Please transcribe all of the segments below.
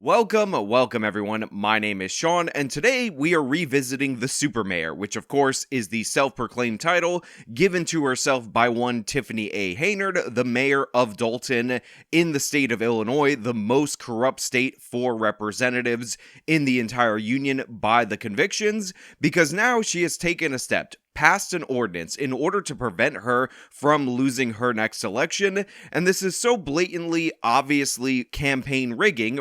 Welcome everyone. My name is Sean, and today we are revisiting the Super Mayor, which of course is the self-proclaimed title given to herself by one Tiffany A. Henyard, the mayor of Dolton in the state of Illinois, the most corrupt state for representatives in the entire union by the convictions, because now she has taken a step, passed an ordinance in order to prevent her from losing her next election, and this is so blatantly, obviously campaign rigging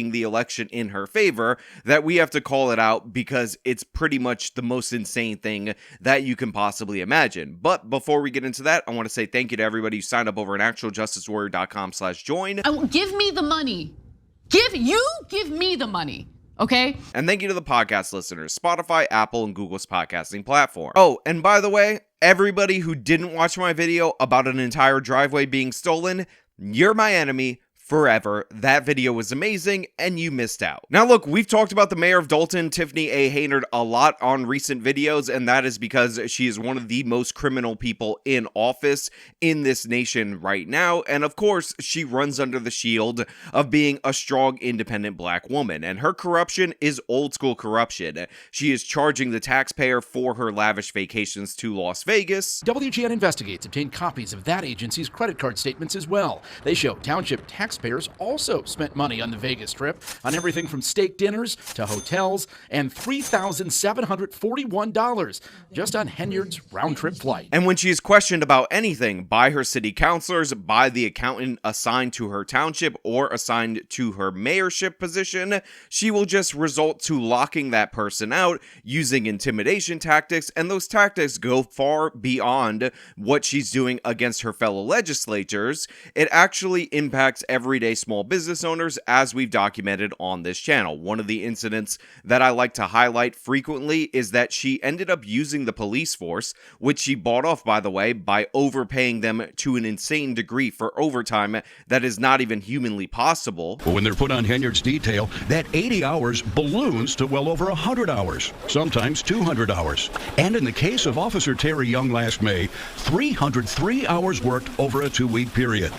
the election in her favor, that we have to call it out because it's pretty much the most insane thing that you can possibly imagine. But before we get into that, I want to say thank you to everybody who signed up over at actualjusticewarrior.com/join. Give me the money. Give me the money. Okay? And thank you to the podcast listeners, Spotify, Apple, and Google's podcasting platform. Oh, and by the way, everybody who didn't watch my video about an entire driveway being stolen, you're my enemy forever. That video was amazing, and you missed out. Now look, we've talked about the mayor of Dolton, Tiffany A. Henyard, a lot on recent videos, and that is because she is one of the most criminal people in office in this nation right now, and of course, she runs under the shield of being a strong, independent black woman, and her corruption is old school corruption. She is charging the taxpayer for her lavish vacations to Las Vegas. WGN Investigates obtained copies of that agency's credit card statements as well. They show township taxpayers also spent money on the Vegas trip on everything from steak dinners to hotels, and $3,741 just on Henyard's round-trip flight. And when she is questioned about anything by her city councilors, by the accountant assigned to her township or assigned to her mayorship position, she will just resort to locking that person out using intimidation tactics, and those tactics go far beyond what she's doing against her fellow legislators. It actually impacts everyday small business owners, as we've documented on this channel. One of the incidents that I like to highlight frequently is that she ended up using the police force, which she bought off, by the way, by overpaying them to an insane degree for overtime that is not even humanly possible. But when they're put on Henyard's detail, that 80 hours balloons to well over 100 hours, sometimes 200 hours. And in the case of Officer Terry Young last May, 303 hours worked over a 2-week period.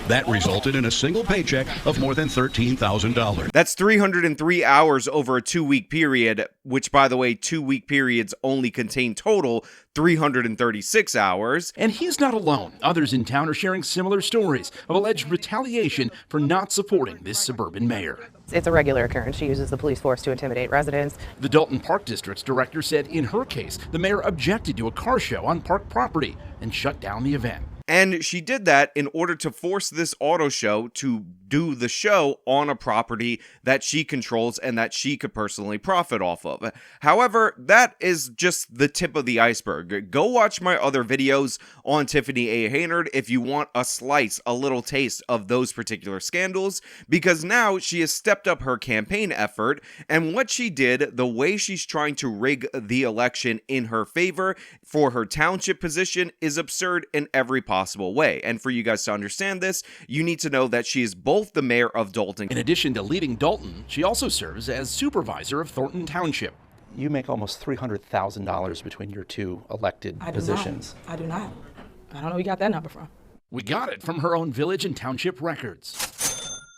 That resulted in a single paycheck of more than $13,000. That's 303 hours over a 2-week period, which, by the way, 2-week periods only contain total 336 hours. And he's not alone. Others in town are sharing similar stories of alleged retaliation for not supporting this suburban mayor. It's a regular occurrence. She uses the police force to intimidate residents. The Dolton Park District's director said in her case, the mayor objected to a car show on park property and shut down the event. And she did that in order to force this auto show to do the show on a property that she controls and that she could personally profit off of. However, that is just the tip of the iceberg. Go watch my other videos on Tiffany A. Henyard if you want a slice, a little taste of those particular scandals, because now she has stepped up her campaign effort, and what she did, the way she's trying to rig the election in her favor for her township position, is absurd in every possible way. And for you guys to understand this, you need to know that she is both the mayor of Dolton. In addition to leading Dolton, she also serves as supervisor of Thornton Township. You make almost $300,000 between your two elected positions. I do not. I don't know where you got that number from. We got it from her own village and township records.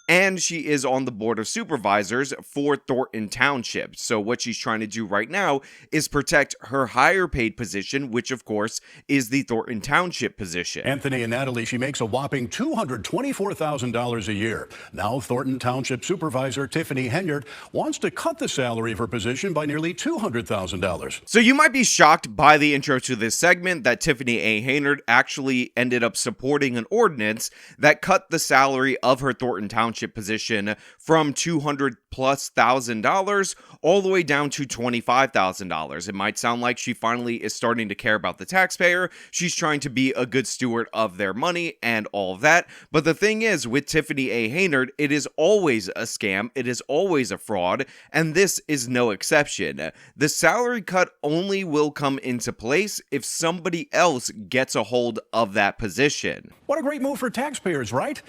And she is on the board of supervisors for Thornton Township. So what she's trying to do right now is protect her higher paid position, which of course is the Thornton Township position. Anthony and Natalie, she makes a whopping $224,000 a year. Now Thornton Township Supervisor Tiffany Henyard wants to cut the salary of her position by nearly $200,000. So you might be shocked by the intro to this segment that Tiffany A. Henyard actually ended up supporting an ordinance that cut the salary of her Thornton Township position from $200,000+ all the way down to $25,000. It might sound like she finally is starting to care about the taxpayer. She's trying to be a good steward of their money and all of that. But the thing is, with Tiffany A. Henyard, it is always a scam. It is always a fraud. And this is no exception. The salary cut only will come into place if somebody else gets a hold of that position. What a great move for taxpayers, right?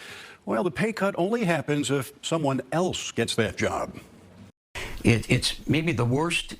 Well, the pay cut only happens if someone else gets that job. It's maybe the worst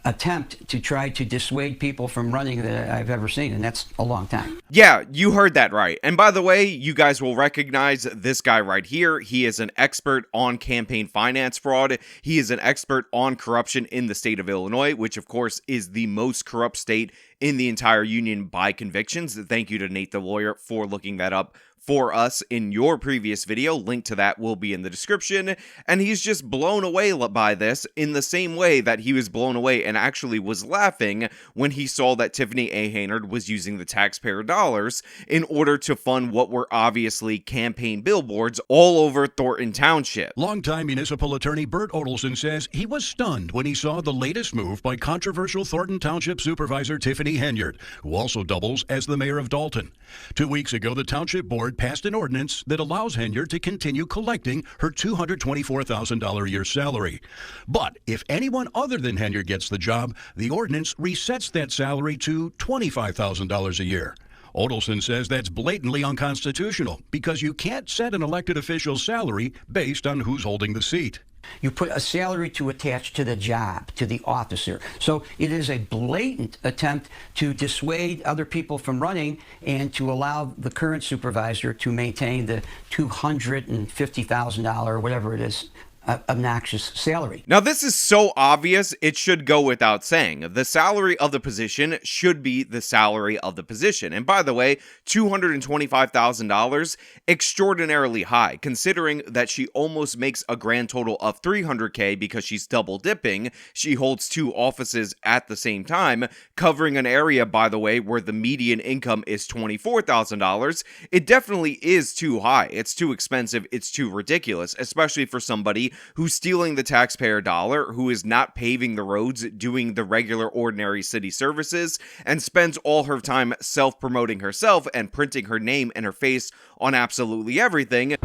attempt to try to dissuade people from running that I've ever seen, and that's a long time. Yeah, you heard that right. And by the way, you guys will recognize this guy right here. He is an expert on campaign finance fraud. He is an expert on corruption in the state of Illinois, which of course is the most corrupt state in the entire union by convictions. Thank you to Nate the lawyer for looking that up for us in your previous video. Link to that will be in the description. And he's just blown away by this in the same way that he was blown away and actually was laughing when he saw that Tiffany A. Henyard was using the taxpayer dollars in order to fund what were obviously campaign billboards all over Thornton Township. Longtime municipal attorney Bert Odelson says he was stunned when he saw the latest move by controversial Thornton Township Supervisor Tiffany Henyard, who also doubles as the mayor of Dolton. 2 weeks ago, the Township Board passed an ordinance that allows Henyard to continue collecting her $224,000 a year salary. But if anyone other than Henyard gets the job, the ordinance resets that salary to $25,000 a year. Odelson says that's blatantly unconstitutional because you can't set an elected official's salary based on who's holding the seat. You put a salary to attach to the job, to the officer. So it is a blatant attempt to dissuade other people from running and to allow the current supervisor to maintain the $250,000 or whatever it is obnoxious salary. Now, this is so obvious, it should go without saying. The salary of the position should be the salary of the position. And by the way, $225,000, extraordinarily high, considering that she almost makes a grand total of $300K because she's double dipping. She holds two offices at the same time, covering an area, by the way, where the median income is $24,000. It definitely is too high. It's too expensive. It's too ridiculous, especially for somebody who's stealing the taxpayer dollar, who is not paving the roads, doing the regular ordinary city services, and spends all her time self-promoting herself and printing her name and her face on absolutely everything.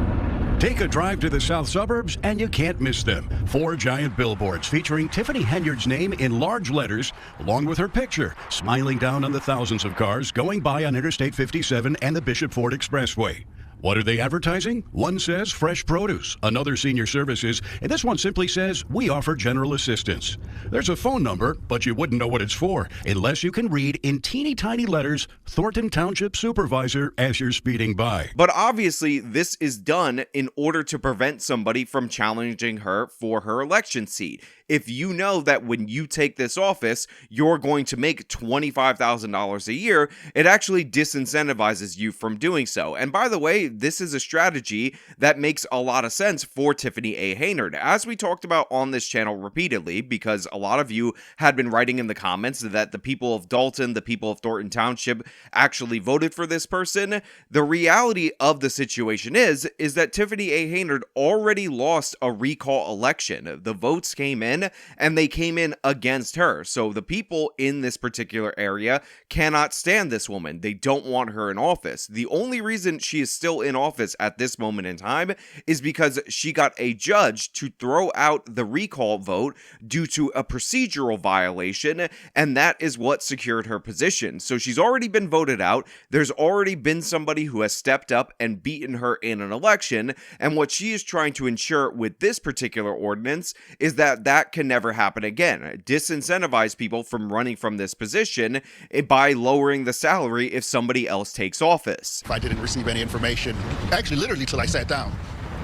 Take a drive to the south suburbs and you can't miss them. 4 giant billboards featuring Tiffany Henyard's name in large letters, along with her picture, smiling down on the thousands of cars going by on Interstate 57 and the Bishop Ford Expressway. What are they advertising? One says fresh produce, another senior services, and this one simply says we offer general assistance. There's a phone number, but you wouldn't know what it's for unless you can read in teeny tiny letters Thornton Township Supervisor as you're speeding by. But obviously this is done in order to prevent somebody from challenging her for her election seat. If you know that when you take this office, you're going to make $25,000 a year, it actually disincentivizes you from doing so. And by the way, this is a strategy that makes a lot of sense for Tiffany A. Henyard. As we talked about on this channel repeatedly, because a lot of you had been writing in the comments that the people of Dolton, the people of Thornton Township actually voted for this person, the reality of the situation is that Tiffany A. Henyard already lost a recall election. The votes came in, and they came in against her. So the people in this particular area cannot stand this woman. They don't want her in office. The only reason she is still in office at this moment in time is because she got a judge to throw out the recall vote due to a procedural violation, and that is what secured her position. So she's already been voted out. There's already been somebody who has stepped up and beaten her in an election, and what she is trying to ensure with this particular ordinance is that can never happen again. Disincentivize people from running from this position by lowering the salary if somebody else takes office. I didn't receive any information, actually literally till I sat down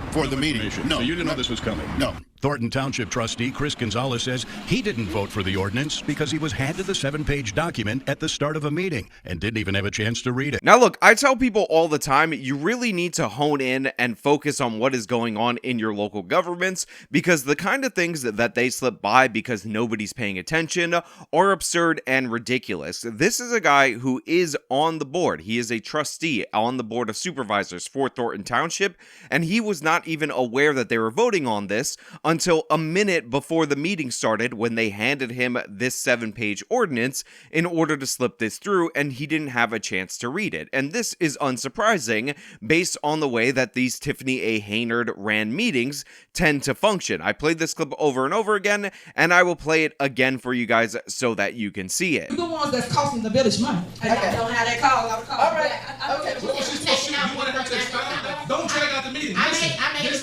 for the meeting. No, so you didn't know this was coming? No. Thornton Township trustee Chris Gonzalez says he didn't vote for the ordinance because he was handed the 7-page document at the start of a meeting and didn't even have a chance to read it. Now look, I tell people all the time, you really need to hone in and focus on what is going on in your local governments, because the kind of things that they slip by because nobody's paying attention are absurd and ridiculous. This is a guy who is on the board. He is a trustee on the board of supervisors for Thornton Township, and he was not even aware that they were voting on this until a minute before the meeting started, when they handed him this 7-page ordinance in order to slip this through, and he didn't have a chance to read it. And this is unsurprising based on the way that these Tiffany A. Henyard ran meetings tend to function. I played this clip over and over again, and I will play it again for you guys so that you can see it. You're the ones that's costing the village money. I don't have that call. All right. Okay. Well, she's supposed to, you wanted her to expound? Don't drag out the meeting. I made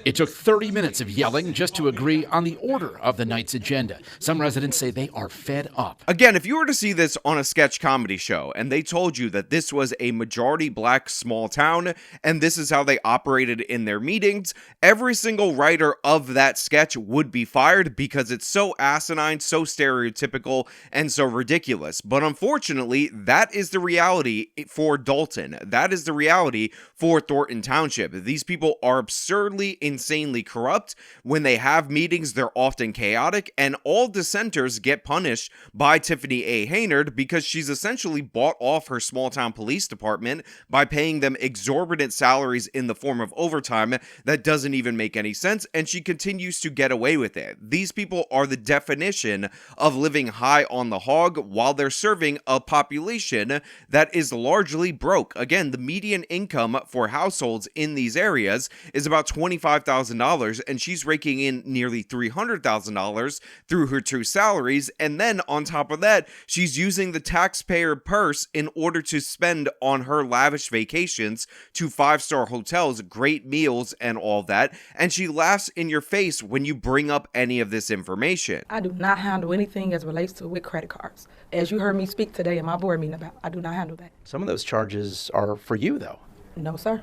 It took 30 minutes of yelling just to agree on the order of the night's agenda. Some residents say they are fed up. Again, if you were to see this on a sketch comedy show and they told you that this was a majority black small town and this is how they operated in their meetings, every single writer of that sketch would be fired because it's so asinine, so stereotypical, and so ridiculous. But unfortunately, that is the reality for Dolton. That is the reality for Thornton Township. These people are absurdly, insanely corrupt. When they have meetings, they're often chaotic, and all dissenters get punished by Tiffany A. Henyard because she's essentially bought off her small town police department by paying them exorbitant salaries in the form of overtime that doesn't even make any sense, and she continues to get away with it. These people are the definition of living high on the hog while they're serving a population that is largely broke. Again, the median income for households in these areas is about $25,000, and she's raking in nearly $300,000 through her two salaries, and then on top of that, she's using the taxpayer purse in order to spend on her lavish vacations to five-star hotels, great meals, and all that, and she laughs in your face when you bring up any of this information. I do not handle anything as relates to with credit cards. As you heard me speak today in my board meeting about, I do not handle that. Some of those charges are for you, though. No, sir.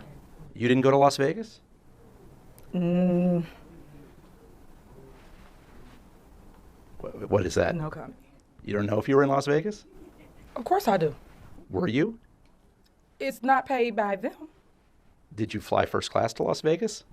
You didn't go to Las Vegas? What is that? No comment. You don't know if you were in Las Vegas? Of course I do. Were you? It's not paid by them. Did you fly first class to Las Vegas?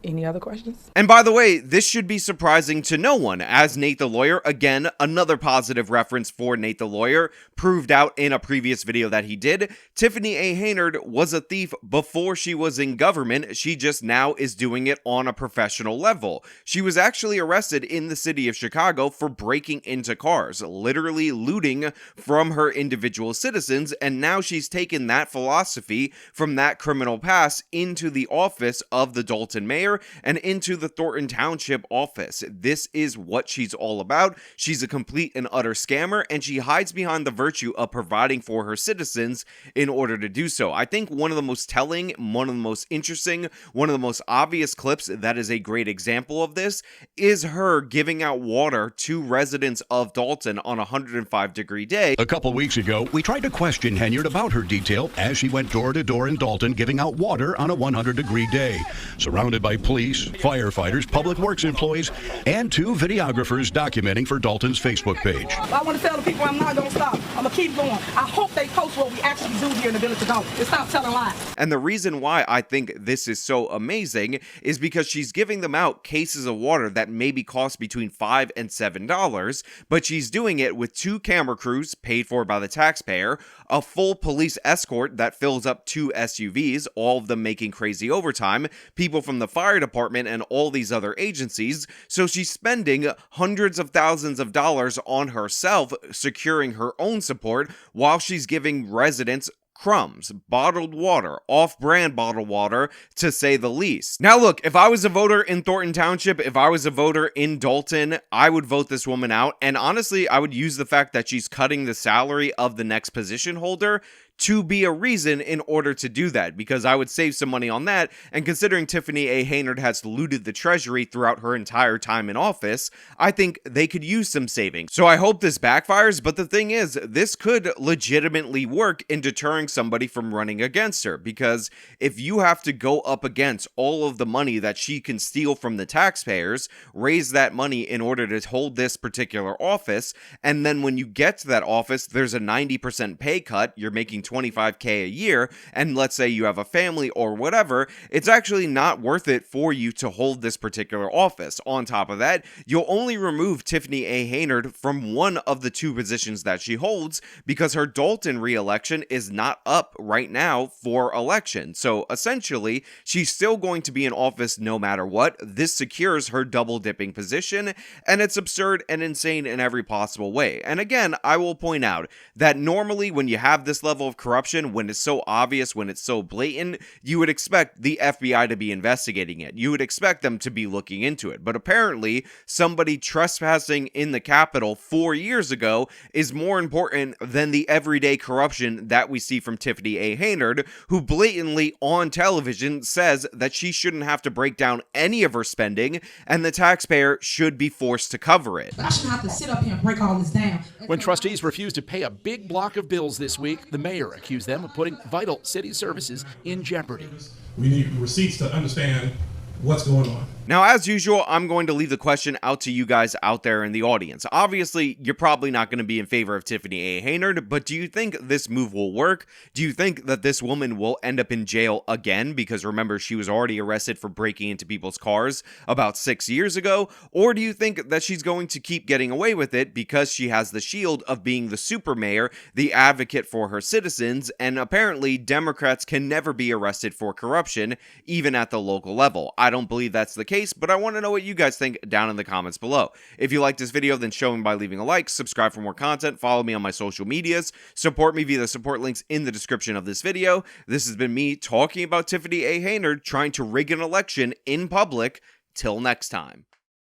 Any other questions? And by the way, this should be surprising to no one, as Nate the Lawyer, again, another positive reference for Nate the Lawyer, proved out in a previous video that he did. Tiffany A. Henyard was a thief before she was in government. She just now is doing it on a professional level. She was actually arrested in the city of Chicago for breaking into cars, literally looting from her individual citizens, and now she's taken that philosophy from that criminal past into the office of the Dolton Mayor and into the Thornton Township office. This is what she's all about. She's a complete and utter scammer, and she hides behind the virtue of providing for her citizens in order to do so. I think one of the most telling, one of the most interesting, one of the most obvious clips that is a great example of this is her giving out water to residents of Dolton on a 105-degree day. A couple weeks ago, we tried to question Henyard about her detail as she went door to door in Dolton giving out water on a 100-degree day, surrounded by police, firefighters, public works employees, and two videographers documenting for Dolton's Facebook page. I want to tell the people I'm not going to stop. I'm going to keep going. I hope they post what we actually do here in the village of Dolton and stop telling lies. And the reason why I think this is so amazing is because she's giving them out cases of water that maybe cost between $5 and $7, but she's doing it with two camera crews paid for by the taxpayer, a full police escort that fills up two SUVs, all of them making crazy overtime, people from the fire department and all these other agencies. So she's spending hundreds of thousands of dollars on herself, securing her own support while she's giving residents crumbs, bottled water, off-brand bottled water, to say the least. Now look, if I was a voter in Thornton Township, if I was a voter in Dolton, I would vote this woman out, and honestly, I would use the fact that she's cutting the salary of the next position holder to be a reason in order to do that, because I would save some money on that, and considering Tiffany A. Henyard has looted the treasury throughout her entire time in office, I think they could use some savings. So I hope this backfires, but the thing is, this could legitimately work in deterring somebody from running against her, because if you have to go up against all of the money that she can steal from the taxpayers, raise that money in order to hold this particular office, and then when you get to that office, there's a 90% pay cut, you're making $25K a year, and let's say you have a family or whatever, it's actually not worth it for you to hold this particular office. On top of that, you'll only remove Tiffany A. Henyard from one of the two positions that she holds because her Dolton re-election is not up right now for election. So essentially, she's still going to be in office no matter what. This secures her double-dipping position, and it's absurd and insane in every possible way. And again, I will point out that normally when you have this level of of corruption, when it's so obvious, when it's so blatant, you would expect the FBI to be investigating it. You would expect them to be looking into it. But apparently, somebody trespassing in the Capitol 4 years ago is more important than the everyday corruption that we see from Tiffany A. Henyard, who blatantly on television says that she shouldn't have to break down any of her spending and the taxpayer should be forced to cover it. I shouldn't have to sit up here and break all this down. When trustees refused to pay a big block of bills this week, the mayor accused them of putting vital city services in jeopardy. We need receipts to understand what's going on. Now, as usual, I'm going to leave the question out to you guys out there in the audience. Obviously, you're probably not going to be in favor of Tiffany A. Henyard, but do you think this move will work? Do you think that this woman will end up in jail again? Because remember, she was already arrested for breaking into people's cars about 6 years ago. Or do you think that she's going to keep getting away with it because she has the shield of being the super mayor, the advocate for her citizens, and apparently Democrats can never be arrested for corruption, even at the local level? I don't believe that's the case, but I want to know what you guys think down in the comments below. If you like this video, then show me by leaving a like, subscribe for more content, follow me on my social medias, support me via the support links in the description of this video. This has been me talking about Tiffany A. Henyard trying to rig an election in public. Till next time.